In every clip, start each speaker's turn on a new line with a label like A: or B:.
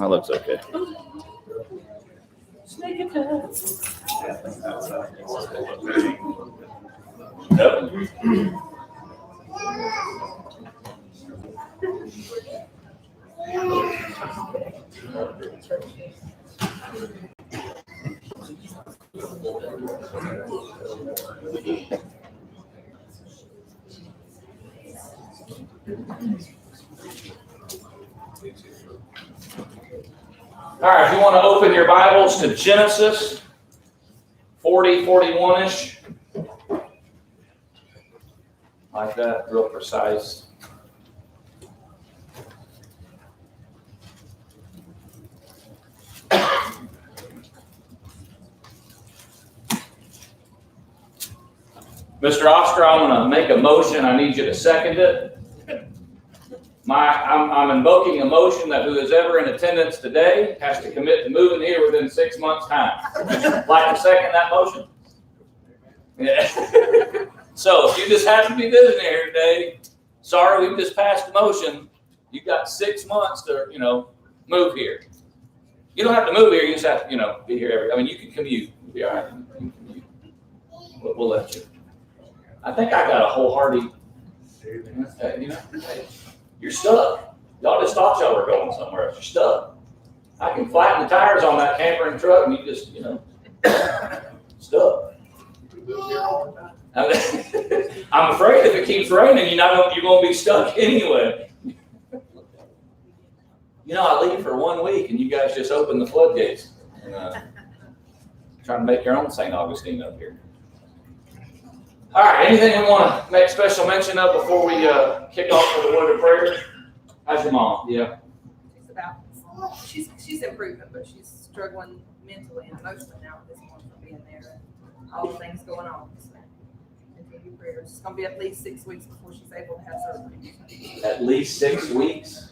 A: That looks okay. Yep. All right, if you want to open your Bibles to Genesis 40, 41-ish. Like that, real precise. Mr. Oster, I'm going to make a motion. I need you to second it. I'm invoking a motion that who is ever in attendance today has to commit to moving here within 6 months' time. Like to second that motion? Yeah. So if you just happen to be visiting here today, sorry, we just passed a motion. You've got 6 months to, move here. You don't have to move here. You just have to, be here you can commute. You'll be all right. You can commute. We'll let you. I think I got a wholehearted, you're stuck. Y'all just thought y'all were going somewhere else. You're stuck. I can flatten the tires on that camper and truck and you just, stuck. I'm afraid if it keeps raining, you're going to be stuck anyway. I leave for 1 week and you guys just open the floodgates. And, trying to make your own St. Augustine up here. All right, anything we want to make special mention of before we kick off with the word of prayer? How's your mom? Yeah.
B: She's improving, but she's struggling mentally and emotionally now at this point from being there and all the things going on. So, continue prayers. It's going to be at least 6 weeks before she's able to have surgery.
A: At least 6 weeks?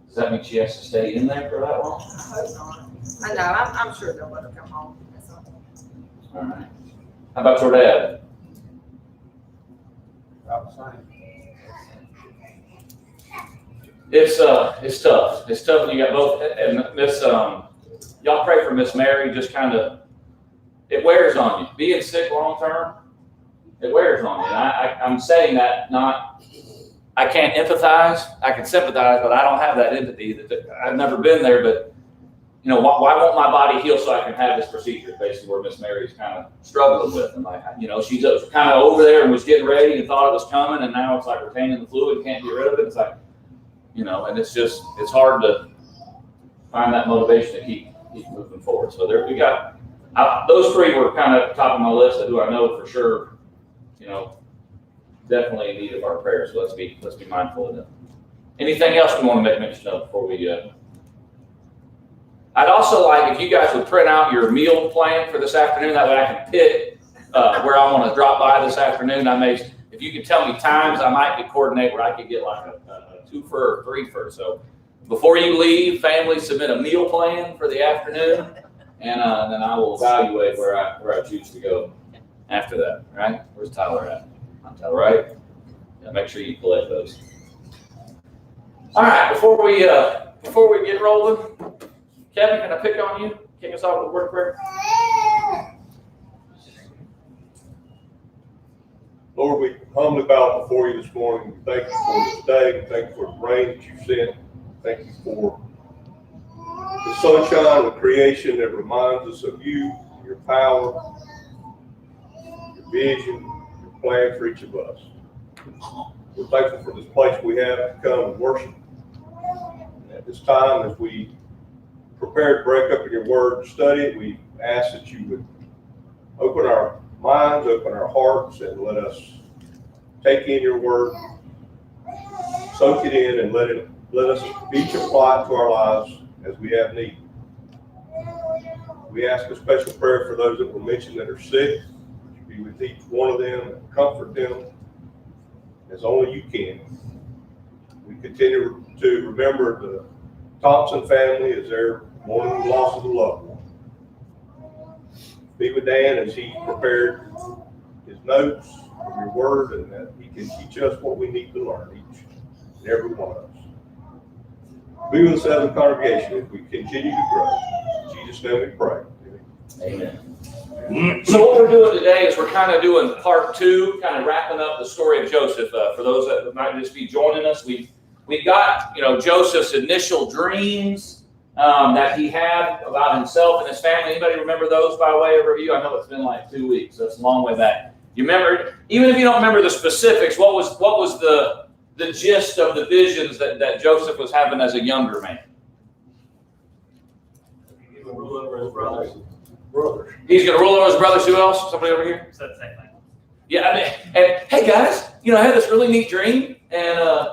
A: Does that mean she has to stay in there for that long?
B: I hope not. I know. I'm sure they'll let her come home. That's all.
A: All right. How about your dad? It's tough. It's tough when you got both. And Miss, y'all pray for Miss Mary. Just kind of, it wears on you. Being sick long term, it wears on you. And I'm saying that not. I can't empathize. I can sympathize, but I don't have that empathy. I've never been there, but why won't my body heal so I can have this procedure? Basically, where Miss Mary's kind of struggling with, and she's kind of over there and was getting ready and thought it was coming, and now it's like retaining the fluid, and can't get rid of it. It's like, and it's hard to find that motivation to keep moving forward. So we got those three were kind of top of my list of who I know for sure, definitely in need of our prayers. So let's be mindful of them. Anything else we want to make mention of before we? I'd also like if you guys would print out your meal plan for this afternoon. That way I can pick where I want to drop by this afternoon. If you could tell me times, I might coordinate where I could get like a 2-fer or 3-fer. So before you leave, family, submit a meal plan for the afternoon, and then I will evaluate where I choose to go after that. All right? Where's Tyler at? I'm Tyler, right? Yeah, make sure you collect those. All right. Before we get rolling. Kevin, can I pick on you? Kick us off with a word of prayer.
C: Lord, we humbly bow before you this morning. We thank you for this day. Thank you for the rain that you sent. Thank you for the sunshine, the creation that reminds us of you, your power, your vision, your plan for each of us. We're thankful for this place we have to come and worship. And at this time, as we prepare to break up in your word and study it, we ask that you would open our minds, open our hearts, and let us take in your word, soak it in, and let us each apply it to our lives as we have need. We ask a special prayer for those that were mentioned that are sick. Be with each one of them and comfort them as only you can. We continue to remember the Thompson family as they're mourning the loss of a loved one. Be with Dan as he prepared his notes from your word, and that he can teach us what we need to learn, each and every one of us. Be with us as a congregation as we continue to grow. In Jesus' name we pray.
A: Amen. So what we're doing today is we're kind of doing part two, kind of wrapping up the story of Joseph. For those that might just be joining us, we got Joseph's initial dreams that he had about himself and his family. Anybody remember those by way of review? I know it's been like 2 weeks. That's a long way back. You remember, even if you don't remember the specifics, what was the gist of the visions that Joseph was having as a younger man?
D: He will rule over his brothers.
A: He's going to rule over his brothers. Who else? Somebody over here?
D: Said the same thing.
A: Yeah, I mean, and hey guys, I had this really neat dream, and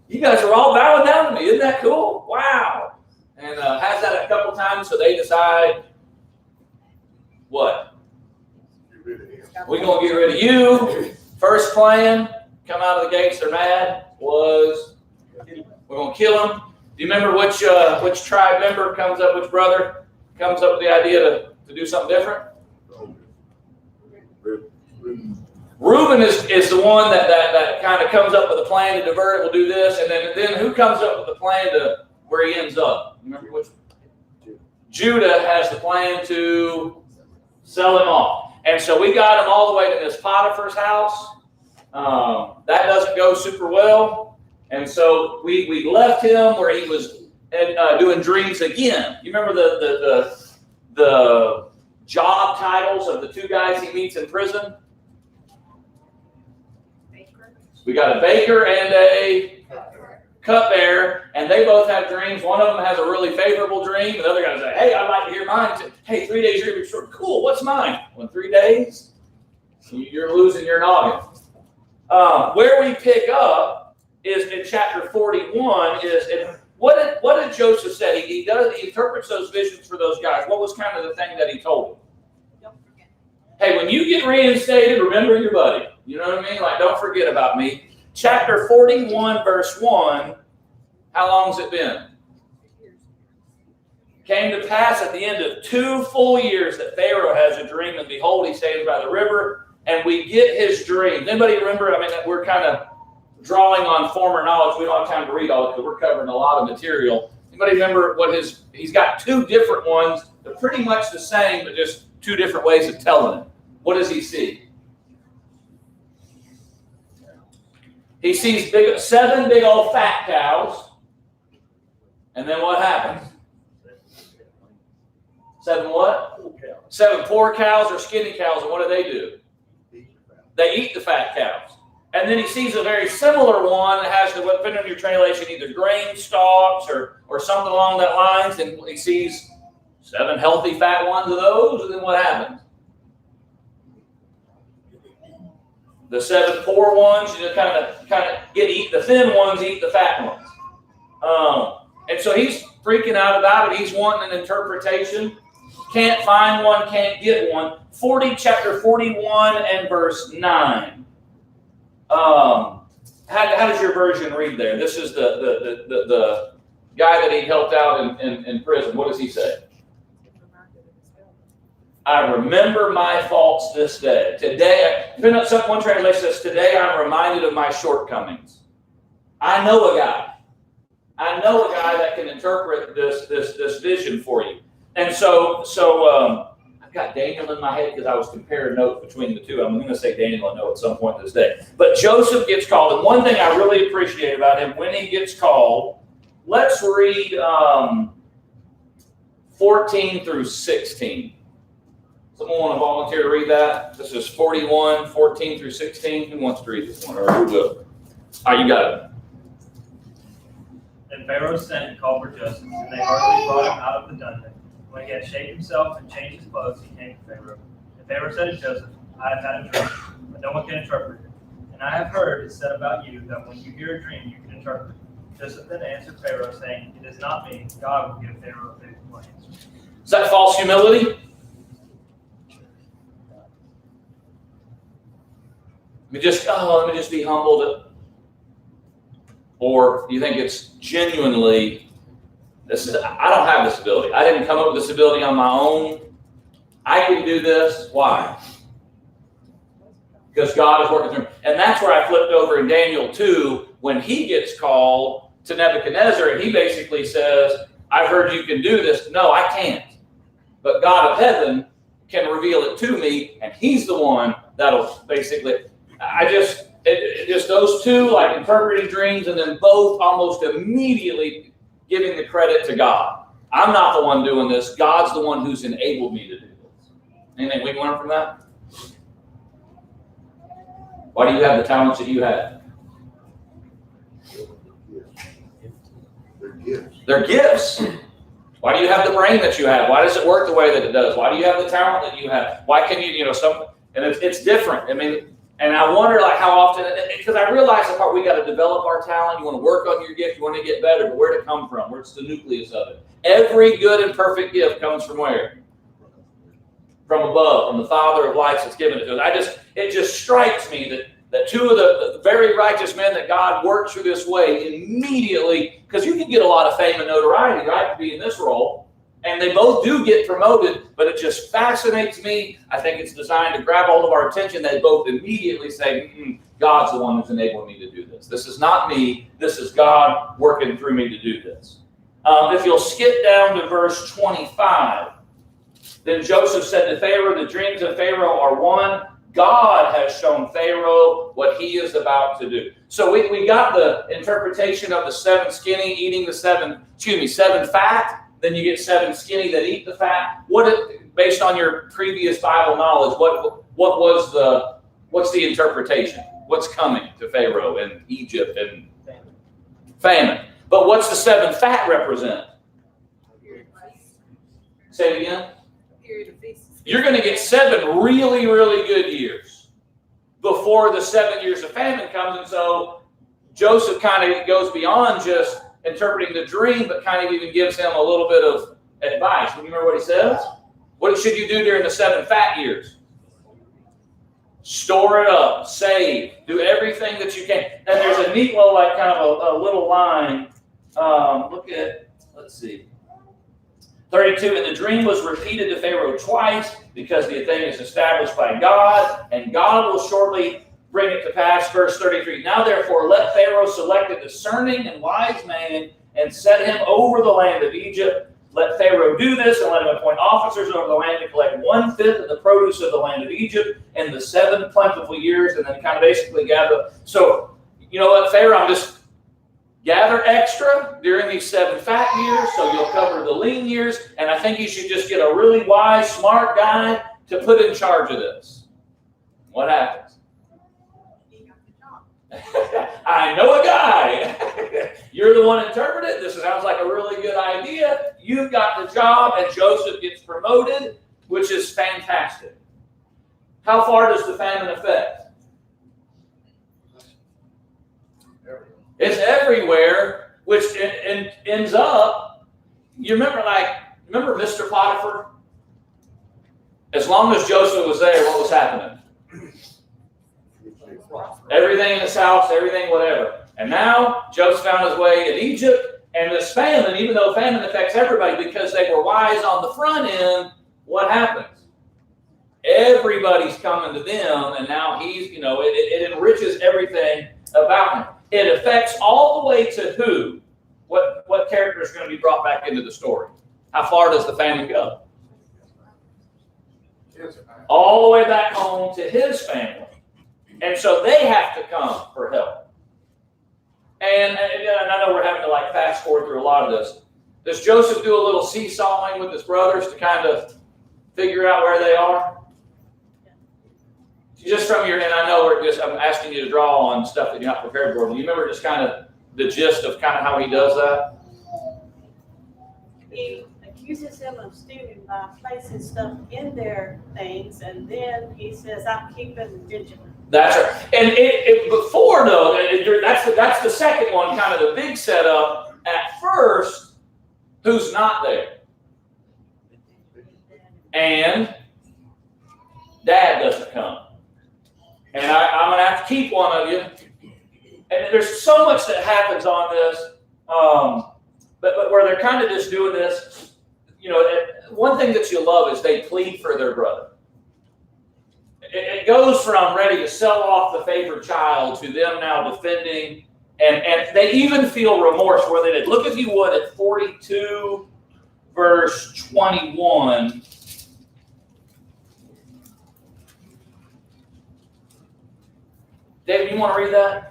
A: you guys are all bowing down to me. Isn't that cool? Wow. And has that a couple times, so they decide what? We're going to get rid of you. First plan, come out of the gates, they're mad, was we're going to kill him. Do you remember which tribe member comes up, which brother comes up with the idea to do something different? Reuben is the one that kind of comes up with a plan to divert it. We'll do this, and then who comes up with the plan to where he ends up? Remember which? Judah has the plan to sell him off, and so we got him all the way to this Potiphar's house. That doesn't go super well, and so we left him where he was doing dreams again. You remember the job titles of the two guys he meets in prison? We got a baker and a cupbearer, and they both have dreams. One of them has a really favorable dream, and the other guy's like, hey, I'd like to hear mine too. Hey, 3 days you're short. Cool, what's mine? Well, in 3 days, you're losing your noggin. Where we pick up is in chapter 41. What did Joseph say? He interprets those visions for those guys. What was kind of the thing that he told them?
B: Don't forget.
A: Hey, when you get reinstated, remember your buddy. You know what I mean? Like, don't forget about me. Chapter 41, verse 1, how long has it been? Came to pass at the end of 2 full years that Pharaoh has a dream, and behold, he stands by the river, and we get his dreams. Anybody remember? I mean, we're kind of drawing on former knowledge. We don't have time to read all of it because we're covering a lot of material. Anybody remember he's got 2 different ones. They're pretty much the same, but just 2 different ways of telling it. What does he see? He sees 7 big old fat cows. And then what happens? 7 what? 7 poor cows or skinny cows. And what do? They eat the fat cows. And then he sees a very similar one that has, depending on your translation, either grain stalks or something along that lines. And he sees 7 healthy fat ones of those. And then what happens? The 7 poor ones, kind of eat the thin ones, eat the fat ones. And so he's freaking out about it. He's wanting an interpretation. Can't find one, can't get one. Chapter 41 and verse 9. How does your version read there? This is the guy that he helped out in prison. What does he say? I remember my faults this day. Today, one translation says, today I'm reminded of my shortcomings. I know a guy that can interpret this vision for you. And so I've got Daniel in my head because I was comparing notes between the two. I'm going to say Daniel I know at some point this day. But Joseph gets called, and one thing I really appreciate about him, when he gets called, let's read 14 through 16. Someone want to volunteer to read that? This is 41, 14 through 16. Who wants to read this one, or who will? All right, you got it.
D: Then Pharaoh sent and called for Joseph, and they hurriedly brought him out of the dungeon. When he had shaved himself and changed his clothes, he came to Pharaoh. And Pharaoh said to Joseph, I have had a dream, but no one can interpret it. And I have heard it said about you that when you hear a dream, you can interpret it. Joseph then answered Pharaoh, saying, it is not me. God will give Pharaoh a faithful answer.
A: Is that false humility? Let me just be humbled. Or you think it's genuinely, I don't have this ability. I didn't come up with this ability on my own. I can do this. Why? Because God is working through me. And that's where I flipped over in Daniel 2. When he gets called, to Nebuchadnezzar, and he basically says, I've heard you can do this. No, I can't. But God of heaven can reveal it to me, and he's the one that'll basically, just those two, like interpreting dreams, and then both almost immediately giving the credit to God. I'm not the one doing this. God's the one who's enabled me to do this. Anything we can learn from that? Why do you have the talents that you have?
E: They're gifts.
A: They're gifts. Why do you have the brain that you have? Why does it work the way that it does? Why do you have the talent that you have? Why can you, and it's different. I mean, and I wonder like how often, because I realize the part we got to develop our talent. You want to work on your gift. You want to get better, but where'd it come from? Where's the nucleus of it? Every good and perfect gift comes from where? From above, from the Father of lights that's given it to us. It just strikes me that two of the very righteous men that God worked through this way immediately, because you can get a lot of fame and notoriety, right, to be in this role, and they both do get promoted, but it just fascinates me. I think it's designed to grab hold of our attention. They both immediately say, God's the one who's enabled me to do this. This is not me. This is God working through me to do this. If you'll skip down to verse 25, then Joseph said to Pharaoh, the dreams of Pharaoh are one. God has shown Pharaoh what he is about to do. So we got the interpretation of the 7 skinny eating the 7 fat. Then you get 7 skinny that eat the fat. Based on your previous Bible knowledge, what's the interpretation? What's coming to Pharaoh in Egypt and famine? But what's the 7 fat represent? Say it again. You're going to get 7 really, really good years before the 7 years of famine comes. And so Joseph kind of goes beyond just interpreting the dream, but kind of even gives him a little bit of advice. Do you remember what he says? What should you do during the 7 fat years? Store it up, save, do everything that you can. And there's a neat little, like kind of a little line. Let's see. 32, and the dream was repeated to Pharaoh twice because the thing is established by God, and God will shortly bring it to pass. Verse 33, now therefore let Pharaoh select a discerning and wise man and set him over the land of Egypt. Let Pharaoh do this and let him appoint officers over the land to collect 1/5 of the produce of the land of Egypt in the 7 plentiful years, and then kind of basically gather. So, you know what, Pharaoh, I'm just gather extra during these 7 fat years, so you'll cover the lean years. And I think you should just get a really wise, smart guy to put in charge of this. What happens? I know a guy. You're the one interpreting it. This sounds like a really good idea. You've got the job, and Joseph gets promoted, which is fantastic. How far does the famine affect? It's everywhere, which ends up, remember Mr. Potiphar? As long as Joseph was there, what was happening? Everything in his house, everything, whatever. And now Joseph found his way in Egypt, and this famine, even though famine affects everybody because they were wise on the front end, what happens? Everybody's coming to them, and now he's, it enriches everything about him. It affects all the way to who? What character is going to be brought back into the story? How far does the famine go? All the way back home to his family. And so they have to come for help. And I know we're having to fast forward through a lot of this. Does Joseph do a little seesawing with his brothers to kind of figure out where they are? Just from and I know I'm asking you to draw on stuff that you're not prepared for. Do you remember just kind of the gist of kind of how he does that?
F: He accuses him of stealing by placing stuff in their things, and then he says, I'm keeping vigilant.
A: That's right. And before, though, that's the second one, kind of the big setup. At first, who's not there? And Dad doesn't come. And I'm going to have to keep one of you. And there's so much that happens on this, but where they're kind of just doing this, one thing that you love is they plead for their brother. It goes from ready to sell off the favored child to them now defending And they even feel remorse where they did. Look, if you would, at 42, verse 21. David, you want to read that?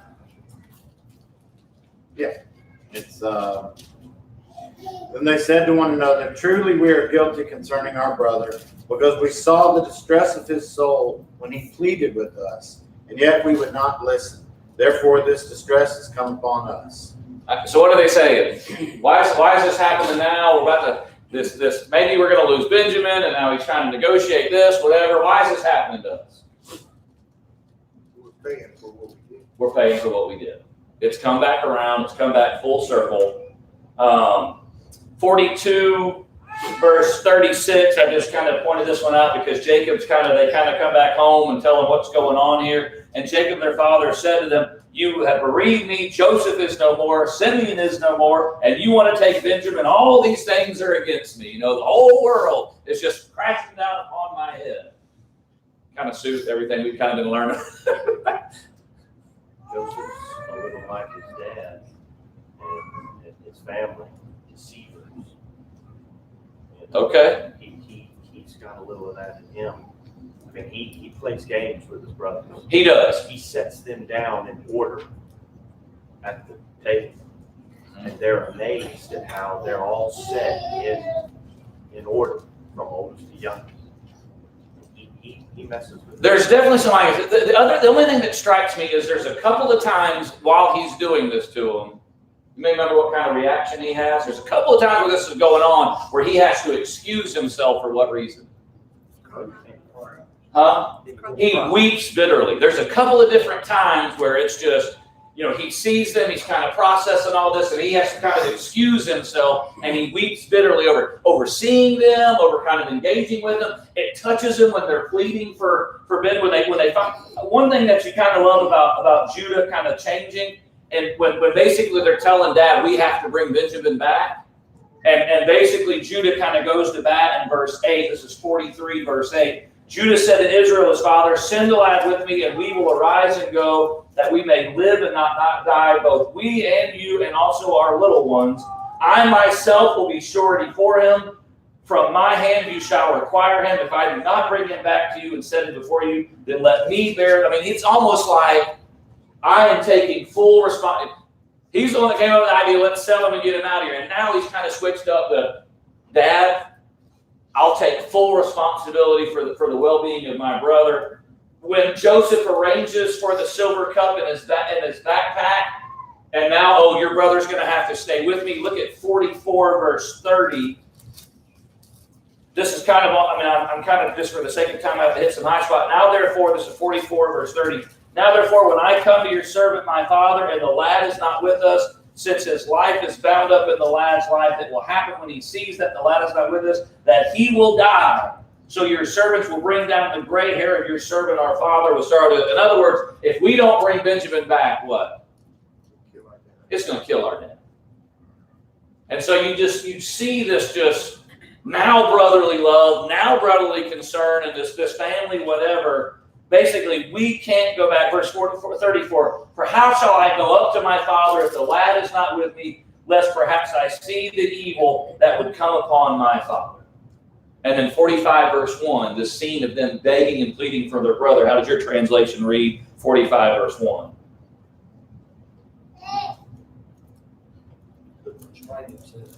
G: It's, then they said to one another, truly we are guilty concerning our brother, because we saw the distress of his soul when he pleaded with us, and yet we would not listen. Therefore this distress has come upon us.
A: So what are they saying? Why is this happening now? We're about to, maybe we're going to lose Benjamin, and now he's trying to negotiate this, whatever. Why is this happening to us?
E: We're paying for what we did.
A: We're paying for what we did. It's come back around. It's come back full circle. 42, verse 36, I just kind of pointed this one out because they kind of come back home and tell them what's going on here. And Jacob, their father, said to them, you have bereaved me. Joseph is no more. Simeon is no more. And you want to take Benjamin. All these things are against me. You know, the whole world is just crashing down upon my head. Kind of suits everything we've kind of been learning.
H: Joseph's a little like his dad and his family, deceivers. And
A: Okay.
H: He's got a little of that in him. I mean, he plays games with his brothers.
A: He does.
H: He sets them down in order at the table. And they're amazed at how they're all set in order from oldest to youngest. He messes with them.
A: There's definitely some ideas. The only thing that strikes me is there's a couple of times while he's doing this to him, you may remember what kind of reaction he has. There's a couple of times where this is going on where he has to excuse himself for what reason? Huh? He weeps bitterly. There's a couple of different times where it's just, you know, he sees them, he's kind of processing all this, and he has to kind of excuse himself, and he weeps bitterly over seeing them, over kind of engaging with them. It touches him when they're pleading for Ben, when they find. One thing that you kind of love about Judah kind of changing, and when basically they're telling Dad, we have to bring Benjamin back, and basically Judah kind of goes to bat in verse 8. This is 43, verse 8. Judah said to Israel, his father, send the lad with me, and we will arise and go, that we may live and not die, both we and you, and also our little ones. I myself will be surety for him. From my hand you shall require him. If I do not bring him back to you and set him before you, then let me bear it. I mean, it's almost like I am taking full responsibility. He's the one that came up with the idea, let's sell him and get him out of here. And now he's kind of switched up the, Dad, I'll take full responsibility for the well-being of my brother. When Joseph arranges for the silver cup in his backpack, and now, oh, your brother's going to have to stay with me. Look at 44, verse 30. This is kind of, I'm kind of, just for the sake of time, I have to hit some high spot. Now, therefore, this is 44, verse 30. Now, therefore, when I come to your servant, my father, and the lad is not with us, since his life is bound up in the lad's life, it will happen when he sees that the lad is not with us, that he will die. So your servants will bring down the gray hair of your servant, our father, will start with. In other words, if we don't bring Benjamin back, what? It's going to kill our dad. And so you see this just now brotherly love, now brotherly concern, and this family, whatever. Basically, we can't go back. Verse 34, for how shall I go up to my father if the lad is not with me, lest perhaps I see the evil that would come upon my father? And then 45, verse 1, this scene of them begging and pleading for their brother. How does your translation read? 45, verse 1.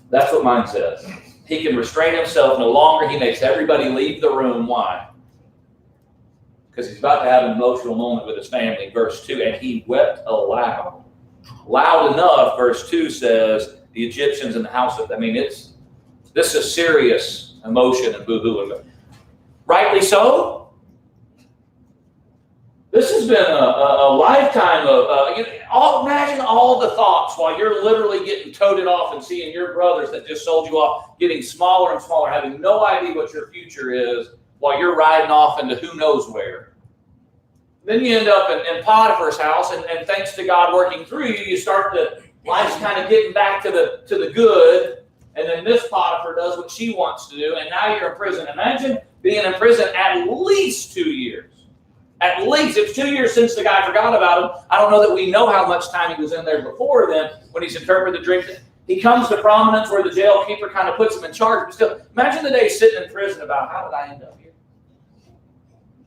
A: That's what mine says. He can restrain himself no longer. He makes everybody leave the room. Why? Because he's about to have an emotional moment with his family. Verse 2, and he wept aloud. Loud enough, verse 2 says, the Egyptians in the house of, this is serious emotion and boo-hoo. Rightly so. This has been a lifetime of, imagine all the thoughts while you're literally getting toted off and seeing your brothers that just sold you off getting smaller and smaller, having no idea what your future is, while you're riding off into who knows where. Then you end up in Potiphar's house, and thanks to God working through you, you start to, life's kind of getting back to the good, and then Miss Potiphar does what she wants to do, and now you're in prison. Imagine being in prison at least 2 years. At least, it's 2 years since the guy forgot about him. I don't know that we know how much time he was in there before then when he's interpreted the dream. He comes to prominence where the jail keeper kind of puts him in charge. But still, imagine the day sitting in prison about, how did I end up here?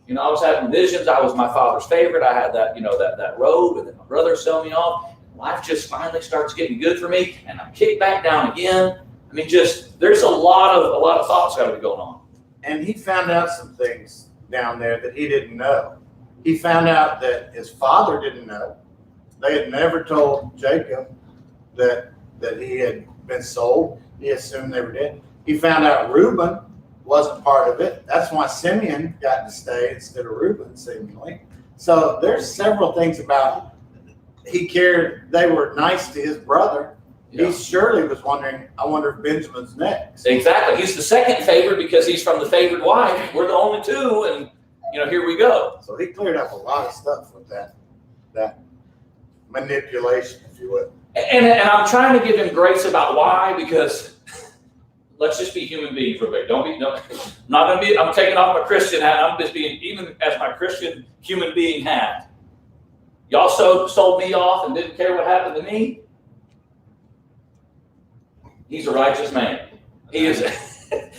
A: You know, I was having visions. I was my father's favorite. I had that, you know, that robe, and then my brother sold me off. Life just finally starts getting good for me, and I'm kicked back down again. I mean, just, there's a lot of thoughts got to be going on.
G: And he found out some things down there that he didn't know. He found out that his father didn't know. They had never told Jacob that he had been sold. He assumed they were dead. He found out Reuben wasn't part of it. That's why Simeon got to stay instead of Reuben, seemingly. So there's several things about he cared. They were nice to his brother.
A: Yeah.
G: He surely was wondering, I wonder if Benjamin's next.
A: Exactly. He's the second favorite because he's from the favored wife. We're the only two, and you know, here we go.
G: So he cleared up a lot of stuff with that manipulation, if you would.
A: And I'm trying to give him grace about why, because let's just be human beings for a bit. I'm taking off my Christian hat. I'm just being, even as my Christian human being hat. Y'all sold me off and didn't care what happened to me. He's a righteous man. He is.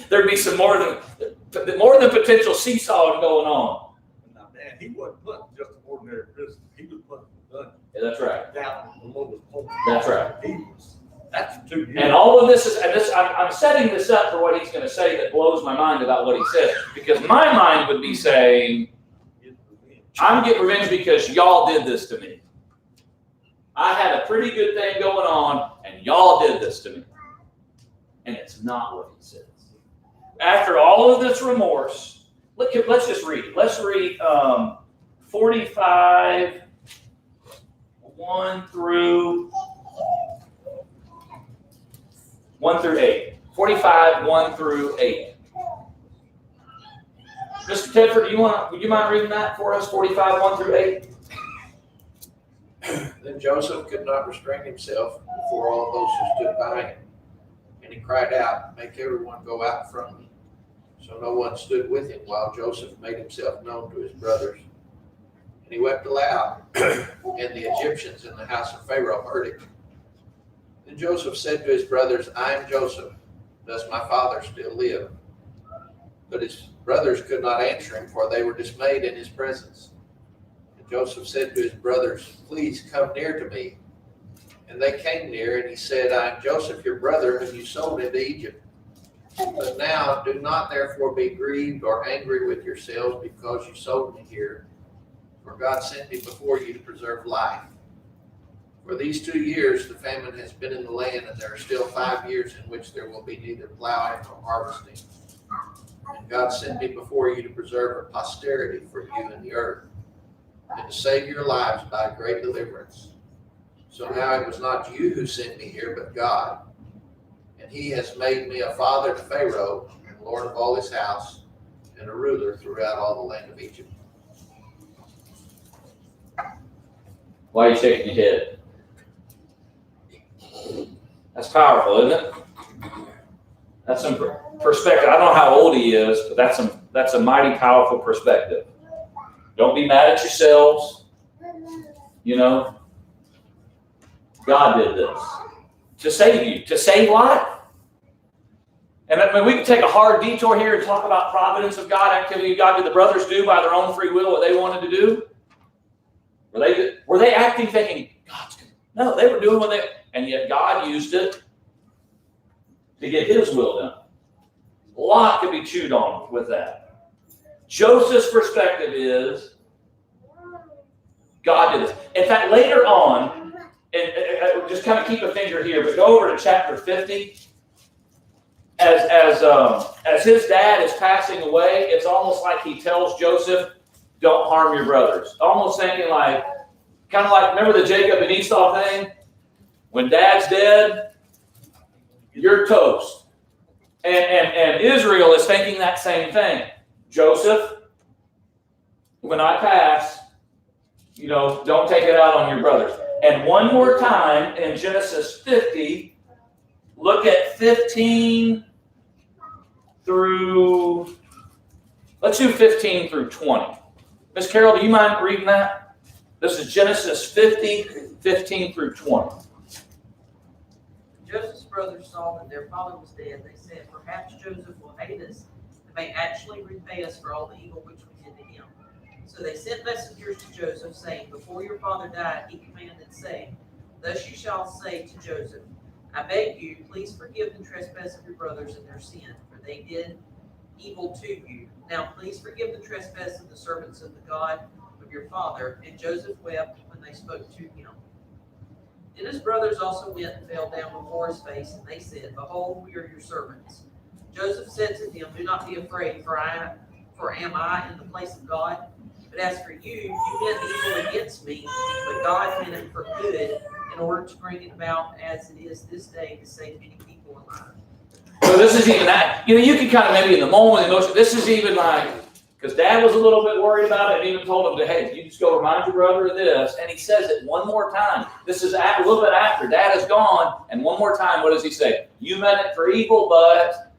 A: There'd be some more than potential seesawing going on.
E: Now, man, he wasn't put in just an ordinary prison. He was put in the dungeon
A: Yeah, that's right.
E: down in the lowest point.
A: That's right.
E: That's 2 years.
A: And all of this is, I'm setting this up for what he's going to say that blows my mind about what he said. Because my mind would be saying, I'm getting revenge because y'all did this to me. I had a pretty good thing going on, and y'all did this to me. And it's not what he says. After all of this remorse, let's just read it. Let's read 45, 1 through 8. 45, 1 through 8. Mr. Tedford, would you mind reading that for us? 45, 1 through 8.
I: Then Joseph could not restrain himself before all those who stood by him. And he cried out, "Make everyone go out from me." So no one stood with him while Joseph made himself known to his brothers. And he wept aloud, and the Egyptians in the house of Pharaoh heard it. Then Joseph said to his brothers, "I am Joseph. Does my father still live?" But his brothers could not answer him, for they were dismayed in his presence. And Joseph said to his brothers, "Please come near to me." And they came near, and he said, "I am Joseph, your brother, whom you sold into Egypt. But now do not therefore be grieved or angry with yourselves because you sold me here. For God sent me before you to preserve life. For these 2 years the famine has been in the land, and there are still 5 years in which there will be neither plowing nor harvesting. And God sent me before you to preserve a posterity for you in the earth, and to save your lives by a great deliverance. So now it was not you who sent me here, but God. And he has made me a father to Pharaoh, and lord of all his house, and a ruler throughout all the land of Egypt."
A: Why are you shaking your head? That's powerful, isn't it? That's some perspective. I don't know how old he is, but that's a mighty powerful perspective. Don't be mad at yourselves. You know, God did this to save you, to save life. And I mean, we can take a hard detour here and talk about providence of God, activity of God. Did the brothers do by their own free will what they wanted to do? Were they acting thinking, God's good? No, they were doing and yet God used it to get his will done. A lot could be chewed on with that. Joseph's perspective is, God did this. In fact, later on, and just kind of keep a finger here, but go over to chapter 50. As his dad is passing away, it's almost like he tells Joseph, "Don't harm your brothers." Almost thinking like, kind of like, remember the Jacob and Esau thing? When dad's dead, you're toast. And Israel is thinking that same thing. Joseph, when I pass, don't take it out on your brothers. And one more time in Genesis 50, look at 15 through, let's do 15 through 20. Miss Carol, do you mind reading that? This is Genesis 50, 15 through 20.
J: Joseph's brothers saw that their father was dead. They said, perhaps Joseph will hate us and may actually repay us for all the evil which we did to him. So they sent messengers to Joseph, saying, before your father died, he commanded, saying, thus you shall say to Joseph, I beg you, please forgive the trespass of your brothers and their sin, for they did evil to you. Now please forgive the trespass of the servants of the God of your father. And Joseph wept when they spoke to him. Then his brothers also went and fell down before his face, and they said, behold, we are your servants. Joseph said to them, do not be afraid, for am I in the place of God? But as for you, you meant evil against me, but God meant it for good, in order to bring it about as it is this day to save many people alive.
A: So this is even that, you can kind of maybe in the moment, emotion, this is even like, because Dad was a little bit worried about it and even told him, hey, you just go remind your brother of this. And he says it one more time. This is a little bit after Dad is gone. And one more time, what does he say? You meant it for evil, but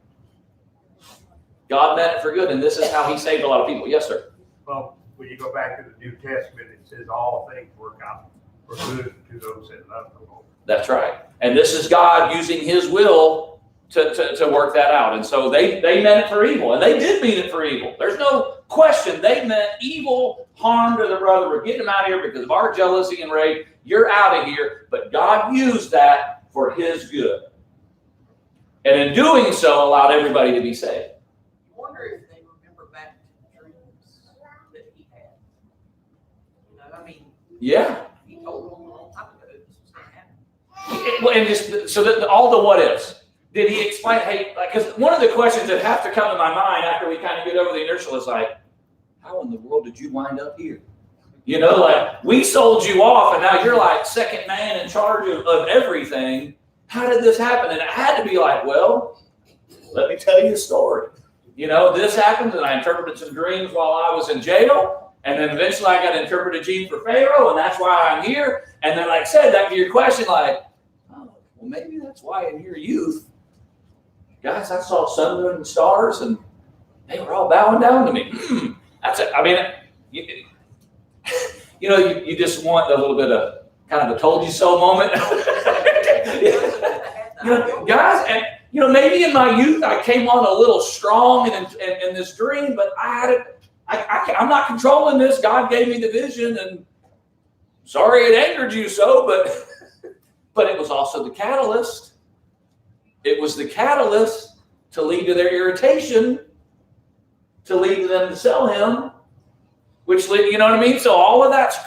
A: God meant it for good. And this is how he saved a lot of people. Yes, sir.
E: Well, when you go back to the New Testament, it says all things work out for good to those that love the Lord.
A: That's right. And this is God using his will to work that out. And so they meant it for evil. And they did mean it for evil. There's no question. They meant evil harm to their brother. We're getting him out of here because of our jealousy and rage. You're out of here. But God used that for his good. And in doing so, allowed everybody to be saved.
J: I wonder if they remember back to the dreams that he had. I mean,
A: Yeah.
J: he told them a long time ago this was going to happen.
A: And just so that all the what ifs. Did he explain, hey, because one of the questions that have to come to my mind after we kind of get over the inertial is like, how in the world did you wind up here? Like we sold you off and now you're like second man in charge of everything. How did this happen? And it had to be like, well, let me tell you a story. This happened and I interpreted some dreams while I was in jail. And then eventually I got to interpret a dream for Pharaoh and that's why I'm here. And then like I said, back to your question, like, oh, well, maybe that's why in your youth, guys, I saw sun, moon, and stars, and they were all bowing down to me. That's it. I mean, you just want a little bit of kind of a told you so moment. Guys, and maybe in my youth I came on a little strong in this dream, but I'm not controlling this. God gave me the vision, and sorry it angered you so, but it was also the catalyst. It was the catalyst to lead to their irritation, to lead to them to sell him, which, you know what I mean? So all of that's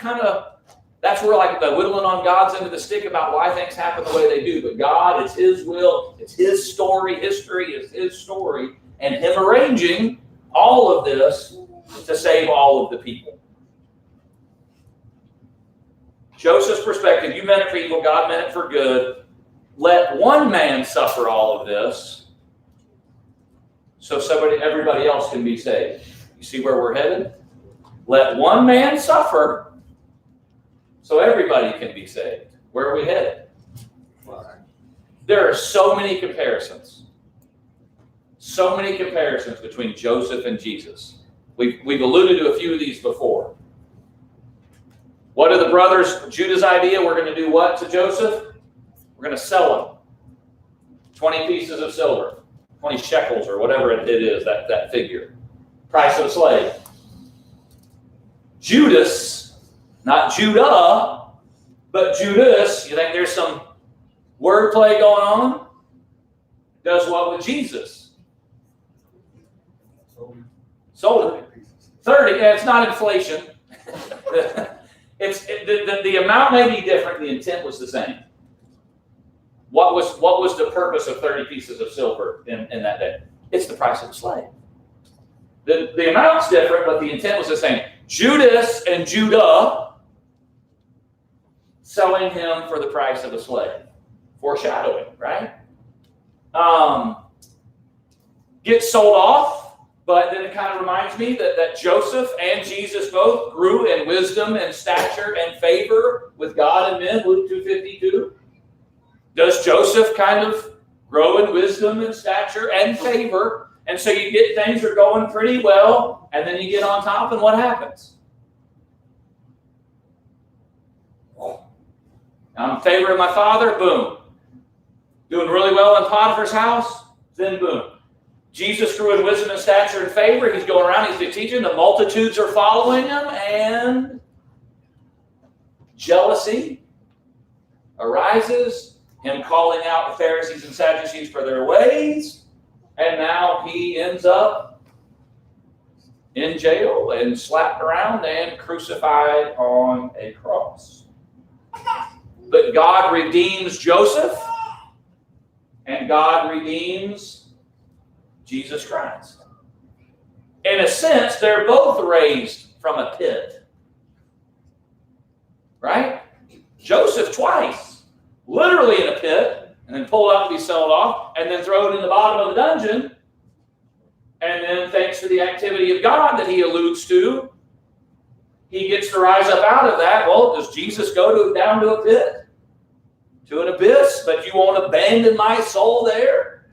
A: that's where like the whittling on God's end of the stick about why things happen the way they do. But God, it's his will, it's his story, history is his story, and him arranging all of this to save all of the people. Joseph's perspective, you meant it for evil, God meant it for good. Let one man suffer all of this so everybody else can be saved. You see where we're headed? Let one man suffer so everybody can be saved. Where are we headed? There are so many comparisons. So many comparisons between Joseph and Jesus. We've alluded to a few of these before. What are the brothers? Judah's idea, we're going to do what to Joseph? We're going to sell him. 20 pieces of silver, 20 shekels or whatever it is, that figure. Price of a slave. Judas, not Judah, but Judas, you think there's some wordplay going on? Does what with Jesus? Sold him. 30, and it's not inflation. The amount may be different, the intent was the same. What was the purpose of 30 pieces of silver in that day? It's the price of a slave. The amount's different, but the intent was the same. Judas and Judah selling him for the price of a slave. Foreshadowing, right? Gets sold off, but then it kind of reminds me that Joseph and Jesus both grew in wisdom and stature and favor with God and men, Luke 2:52. Does Joseph kind of grow in wisdom and stature and favor? And so you get things are going pretty well, and then you get on top, and what happens? I'm in favor of my father, boom. Doing really well in Potiphar's house, then boom. Jesus grew in wisdom and stature and favor. He's going around, he's teaching. The multitudes are following him, and jealousy arises. Him calling out the Pharisees and Sadducees for their ways. And now he ends up in jail and slapped around and crucified on a cross. But God redeems Joseph, and God redeems Jesus Christ. In a sense, they're both raised from a pit. Right? Joseph twice, literally in a pit, and then pulled out to be sold off, and then thrown in the bottom of the dungeon. And then, thanks to the activity of God that he alludes to, he gets to rise up out of that. Well, does Jesus go down to a pit? To an abyss? But you won't abandon my soul there?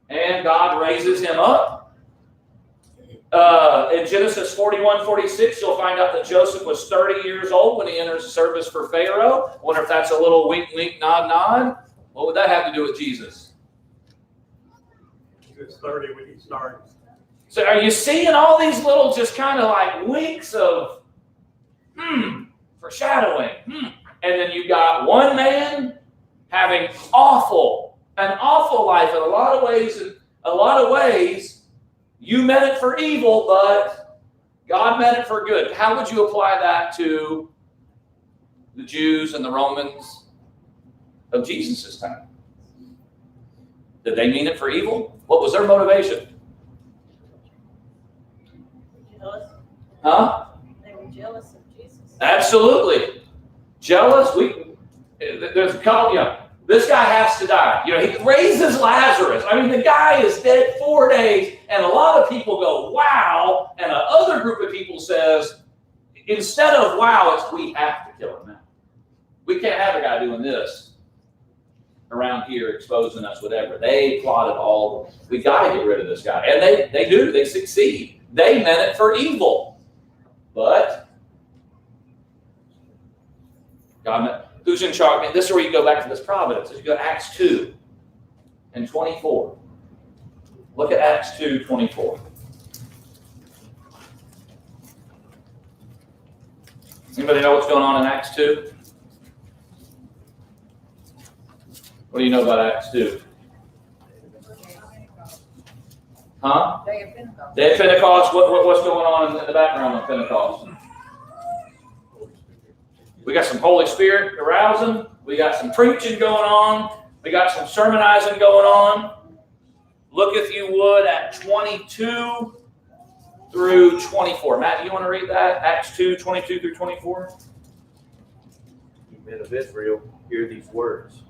A: And God raises him up. In Genesis 41:46, you'll find out that Joseph was 30 years old when he enters service for Pharaoh. Wonder if that's a little wink, wink, nod, nod. What would that have to do with Jesus?
E: He was 30 when he started.
A: So are you seeing all these little just kind of like winks of, foreshadowing? And then you got one man having an awful life in a lot of ways. In a lot of ways, you meant it for evil, but God meant it for good. How would you apply that to the Jews and the Romans of Jesus' time? Did they mean it for evil? What was their motivation?
F: Jealous.
A: Huh?
F: They were jealous of Jesus.
A: Absolutely. Jealous. There's a couple, this guy has to die. He raises Lazarus. I mean, the guy is dead 4 days, and a lot of people go, wow, and another group of people says, instead of wow, it's we have to kill him now. We can't have a guy doing this around here, exposing us, whatever. They plotted all, we got to get rid of this guy. And they do, they succeed. They meant it for evil. But God meant, who's in charge? I mean, this is where you go back to this providence. As you go to Acts 2 and 24. Look at Acts 2:24. Anybody know what's going on in Acts 2? What do you know about Acts 2? Huh?
B: Day of Pentecost.
A: Day of Pentecost. What's going on in the background of Pentecost? We got some Holy Spirit arousing. We got some preaching going on. We got some sermonizing going on. Look, if you would, at 22 through 24. Matt, do you want to read that? Acts 2, 22 through 24.
H: You men of Israel, hear these words.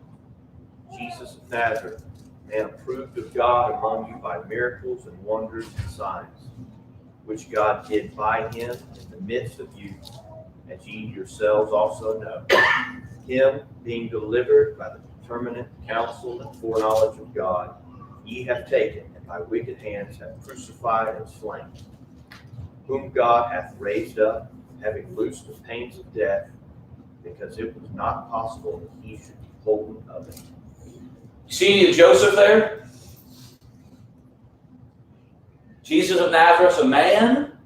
H: Jesus of Nazareth, man approved of God among you by miracles and wonders and signs, which God did by him in the midst of you, as ye yourselves also know. Him being delivered by the determinate counsel and foreknowledge of God, ye have taken, and by wicked hands have crucified and slain, whom God hath raised up, having loosed the pains of death, because it was not possible that he should be holden of it.
A: See Joseph there? Jesus of Nazareth, a man,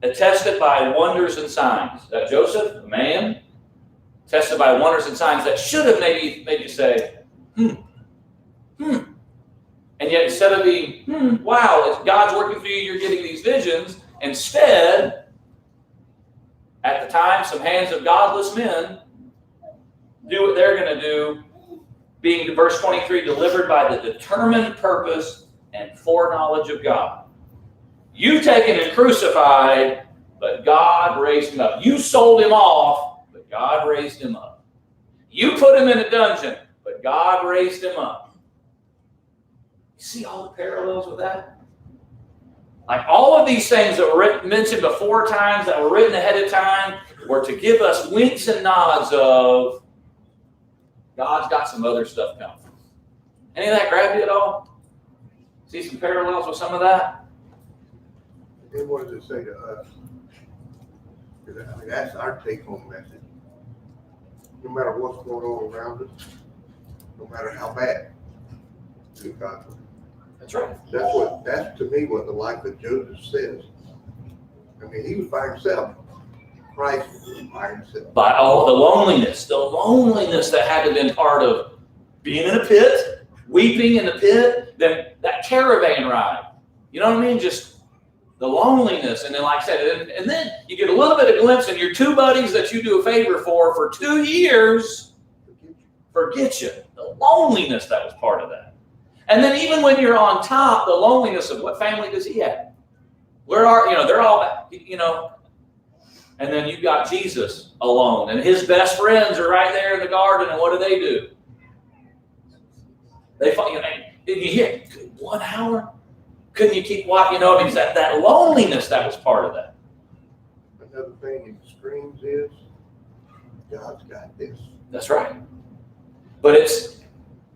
A: attested by wonders and signs. That Joseph, a man, attested by wonders and signs that should have made you say, And yet instead of being, wow, it's God's working for you, you're getting these visions. Instead, at the time, some hands of godless men do what they're going to do, being, verse 23, delivered by the determined purpose and foreknowledge of God. You taken and crucified, but God raised him up. You sold him off, but God raised him up. You put him in a dungeon, but God raised him up. You see all the parallels with that? Like all of these things that were mentioned before times, that were written ahead of time, were to give us winks and nods of God's got some other stuff coming. Any of that grab you at all? See some parallels with some of that?
K: Then what does it say to us? Because I mean, that's our take-home message. no matter what's going on around us, no matter how bad, through God.
A: That's right.
K: That's to me what the life of Joseph says. I mean, he was by himself. Christ was by himself.
A: By all the loneliness that had to have been part of being in a pit, weeping in the pit, then that caravan ride. You know what I mean? Just the loneliness. And then, like I said, and then you get a little bit of glimpse, and your two buddies that you do a favor for 2 years forget you. The loneliness that was part of that. And then even when you're on top, the loneliness of what family does he have? Where are, they're all, and then you've got Jesus alone, and his best friends are right there in the garden, and what do? They find, you hear 1 hour? Couldn't you keep watching? That loneliness that was part of that.
K: Another thing he screams is, God's got this.
A: That's right. But it's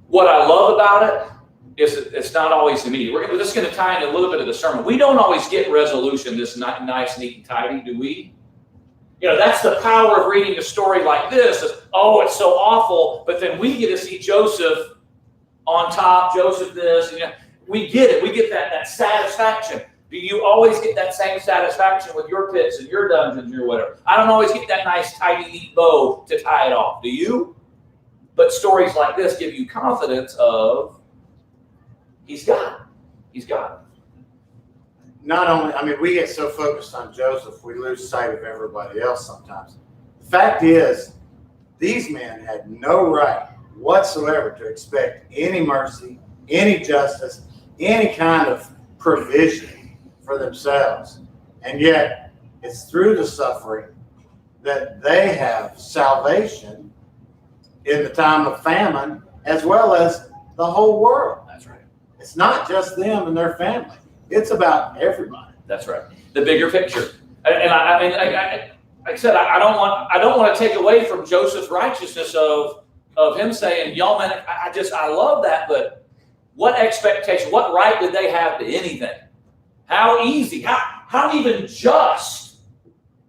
A: what I love about it is it's not always immediate. We're just going to tie in a little bit of the sermon. We don't always get resolution this nice, neat, and tidy, do we? That's the power of reading a story like this. Is, it's so awful, but then we get to see Joseph on top, Joseph this, and we get it. We get that satisfaction. Do you always get that same satisfaction with your pits and your dungeons or whatever? I don't always get that nice, tidy, neat bow to tie it off. Do you? But stories like this give you confidence of he's got it. He's got it.
G: Not only, we get so focused on Joseph, we lose sight of everybody else sometimes. The fact is, these men had no right whatsoever to expect any mercy, any justice, any kind of provision for themselves. And yet, it's through the suffering that they have salvation in the time of famine, as well as the whole world.
A: That's right.
G: It's not just them and their family. It's about everybody.
A: That's right. The bigger picture. And like I said, I don't want to take away from Joseph's righteousness of him saying, y'all men, I love that, but what expectation, what right did they have to anything? How easy, how even just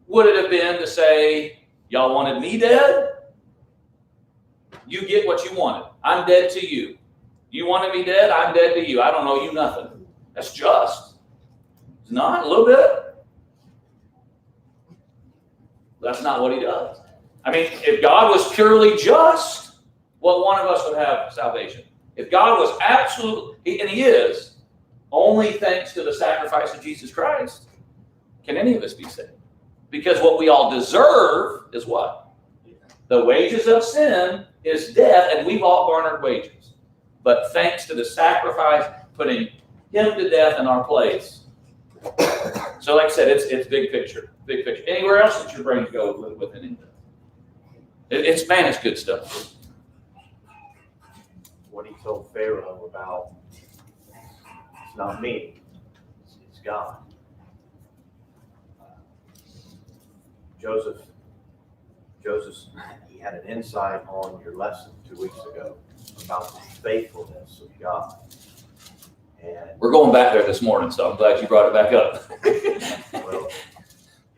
A: would it have been to say, y'all wanted me dead? You get what you wanted. I'm dead to you. You wanted me dead? I'm dead to you. I don't owe you nothing. That's just. It's not a little bit. That's not what he does. If God was purely just, what one of us would have salvation? If God was absolutely, and he is, only thanks to the sacrifice of Jesus Christ, can any of us be saved? Because what we all deserve is what? The wages of sin is death, and we've all garnered wages. But thanks to the sacrifice, putting him to death in our place. So like I said, it's big picture. Big picture. Anywhere else that your brains go with anything. It's good stuff.
H: What he told Pharaoh about, it's not me, it's God. Joseph, he had an insight on your lesson 2 weeks ago about the faithfulness of God. And
A: We're going back there this morning, so I'm glad you brought it back up.
H: well,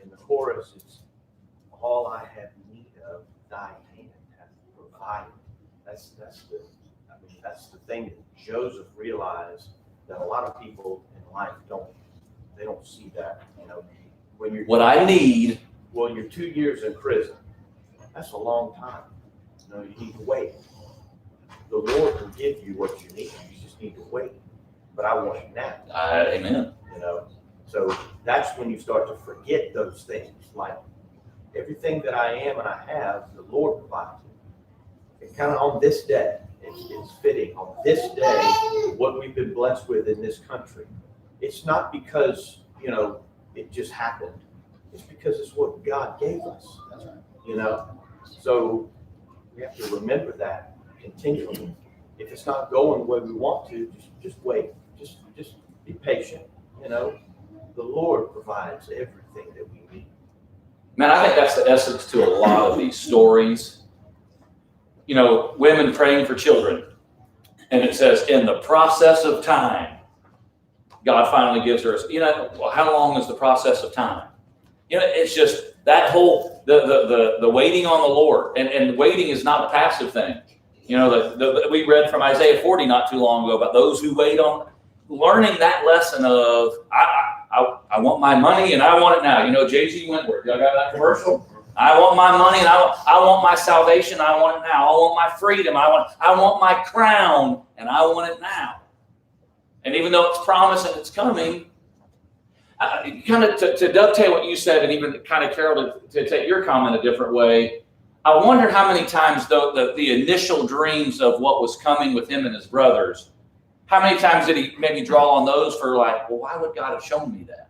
H: in the chorus, it's all I have need of, thy hand hath provided. That's the thing that Joseph realized that a lot of people in life don't see that. When you're
A: What I need.
H: Well, you're 2 years in prison. That's a long time. You need to wait. The Lord will give you what you need. You just need to wait. But I want it now.
A: Amen.
H: So that's when you start to forget those things. Like everything that I am and I have, the Lord provides it. And kind of on this day, it's fitting. On this day, what we've been blessed with in this country, it's not because, it just happened. It's because it's what God gave us. That's right. So we have to remember that continually. If it's not going the way we want to, just wait. Just be patient. The Lord provides everything that we need.
A: Man, I think that's the essence to a lot of these stories. Women praying for children. And it says, in the process of time, God finally gives her, how long is the process of time? It's just That whole, the waiting on the Lord, and waiting is not a passive thing. You know, we read from Isaiah 40 not too long ago about those who wait on, learning that lesson of, I want my money and I want it now. You know, Jay-Z Wentworth, y'all got that commercial? I want my money and I want my salvation. I want it now. I want my freedom. I want my crown and I want it now. And even though it's promised and it's coming, kind of to dovetail what you said, and even kind of Carol to take your comment a different way, I wonder how many times the initial dreams of what was coming with him and his brothers, how many times did he maybe draw on those for like, well, why would God have shown me that?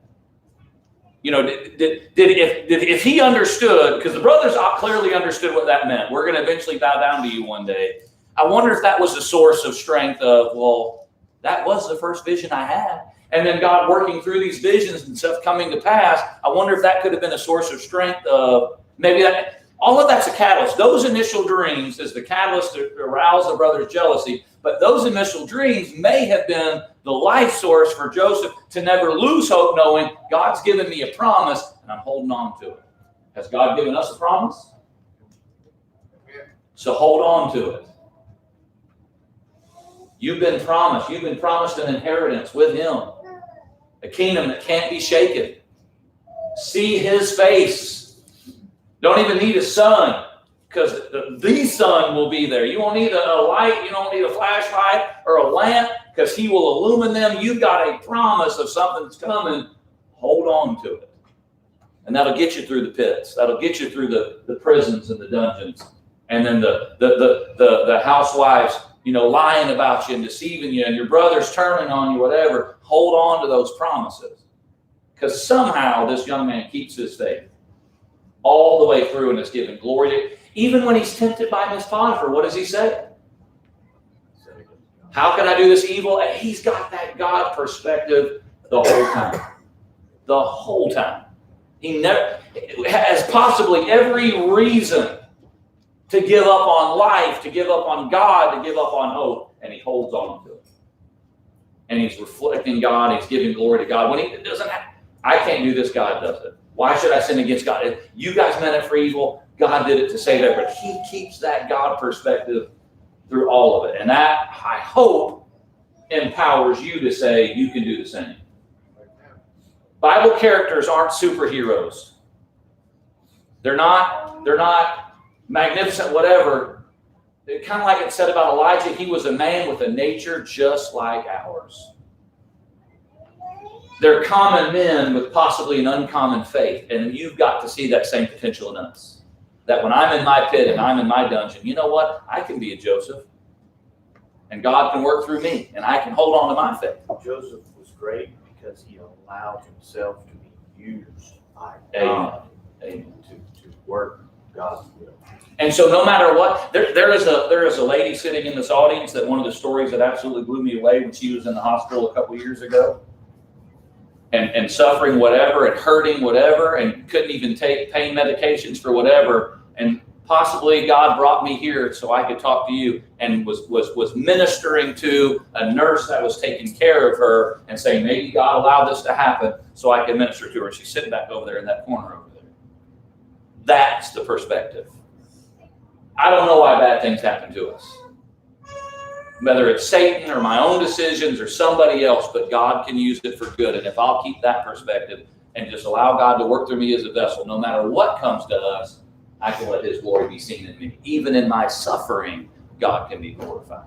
A: You know, if he understood, because the brothers clearly understood what that meant. We're going to eventually bow down to you one day. I wonder if that was a source of strength of, well, that was the first vision I had. And then God working through these visions and stuff coming to pass. I wonder if that could have been a source of strength of maybe that. All of that's a catalyst. Those initial dreams is the catalyst to arouse the brothers' jealousy. But those initial dreams may have been the life source for Joseph to never lose hope, knowing God's given me a promise and I'm holding on to it. Has God given us a promise? So hold on to it. You've been promised. You've been promised an inheritance with him. A kingdom that can't be shaken. See his face. Don't even need a sun, because the sun will be there. You won't need a light. You don't need a flashlight or a lamp, because he will illumine them. You've got a promise of something that's coming. Hold on to it. And that'll get you through the pits. That'll get you through the prisons and the dungeons. And then the housewives, you know, lying about you and deceiving you, and your brothers turning on you, whatever. Hold on to those promises. Because somehow this young man keeps his faith all the way through and is given glory to. Even when he's tempted by Miss Potiphar, what does he say? How can I do this evil? And he's got that God perspective the whole time. The whole time. He never has possibly every reason to give up on life, to give up on God, to give up on hope, and he holds on to it. And he's reflecting God, he's giving glory to God. When he doesn't have, I can't do this, God does it. Why should I sin against God? You guys meant it for evil, God did it to save everybody. He keeps that God perspective through all of it. And that, I hope, empowers you to say you can do the same. Bible characters aren't superheroes. They're not magnificent, whatever. Kind of like it said about Elijah, he was a man with a nature just like ours. They're common men with possibly an uncommon faith, and you've got to see that same potential in us. That when I'm in my pit and I'm in my dungeon, you know what? I can be a Joseph, and God can work through me, and I can hold on to my faith.
H: Joseph was great because he allowed himself to be used by God to work God's will.
A: And so no matter what, there is a lady sitting in this audience that one of the stories that absolutely blew me away when she was in the hospital a couple of years ago. And suffering whatever and hurting whatever and couldn't even take pain medications for whatever. And possibly God brought me here so I could talk to you, and was ministering to a nurse that was taking care of her and saying, maybe God allowed this to happen so I can minister to her. She's sitting back over there in that corner over there. That's the perspective. I don't know why bad things happen to us. Whether it's Satan or my own decisions or somebody else, but God can use it for good. And if I'll keep that perspective and just allow God to work through me as a vessel, no matter what comes to us, I can let his glory be seen in me. Even in my suffering, God can be glorified.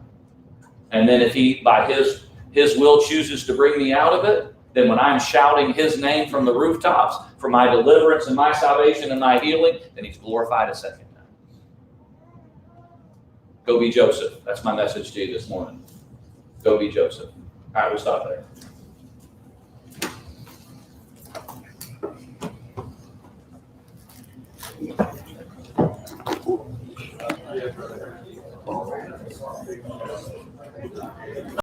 A: And then if he, by his will, chooses to bring me out of it, then when I'm shouting his name from the rooftops for my deliverance and my salvation and my healing, then he's glorified a second time. Go be Joseph. That's my message to you this morning. Go be Joseph. All right, we'll stop there.